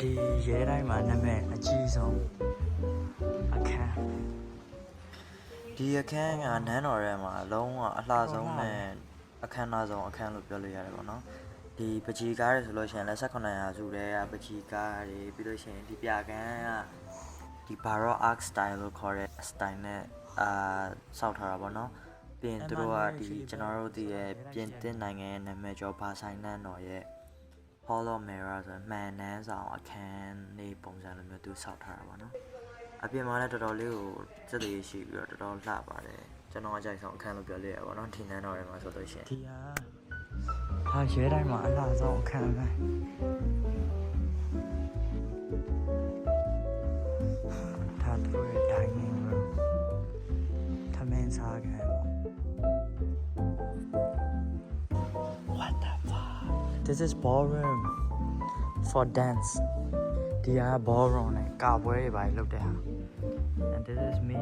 ဒီရဲတိုင်းမှာနာမည်အကြီးဆုံးအခန်းဒီအခန်းကနန်းတော်ထဲမှာအလုံးဝအလှဆုံးနဲ့အခမ်းအနားဆုံးအခန်းလို့ပြောလို့ရတယ်ပေါ့နော်ဒီပကြီးကားတွေဆိုလို့ရှိရင်လက်18ရာစုတည်းကပကြီးကားတွေပြီးလို့ရှိရင်ဒီပြကန်းကဒီ Baroque Art Style လို့ခေါ်တဲ့ style နဲ့စောက်ထားတာပေါ့နော်ပြီးရင်သူတို့ကဒီကျွန်တော်တို့ဒီရဲ့ပြင်သစ်နိုင်ငံရဲ့နာမည်ကျော်ဘာဆိုင်နန်းတော်ရဲ့ Hall of Mirror ဆိုမှန်နှန်းဆောင်အခန်းလေးပုံစံလိုမျိုးသူစောက်ထားတာပေါ့နော်အပြင်မှာလည်းတော်တော်လေးကိုစက်သေးရှိပြီးတော့တော်တော်လှပါတယ်ကျွန်တော်အကြိုက်ဆုံးအခန်းလို့ပြောလို့ရပါတော့ဒီနန်းတော်ထဲမှာဆိုလို့ရှိရင်ဒီဟာရဲတိုင်းမှာအလှဆုံးအခန်းပဲဒါတို့ရဲ့ dining room ထမင်းစားခန်း What the fuck This is ballroom for dance ဒီဟာ ballroom နဲ့ကာပွဲတွေပါလုပ်တဲ့ဟာ and this is me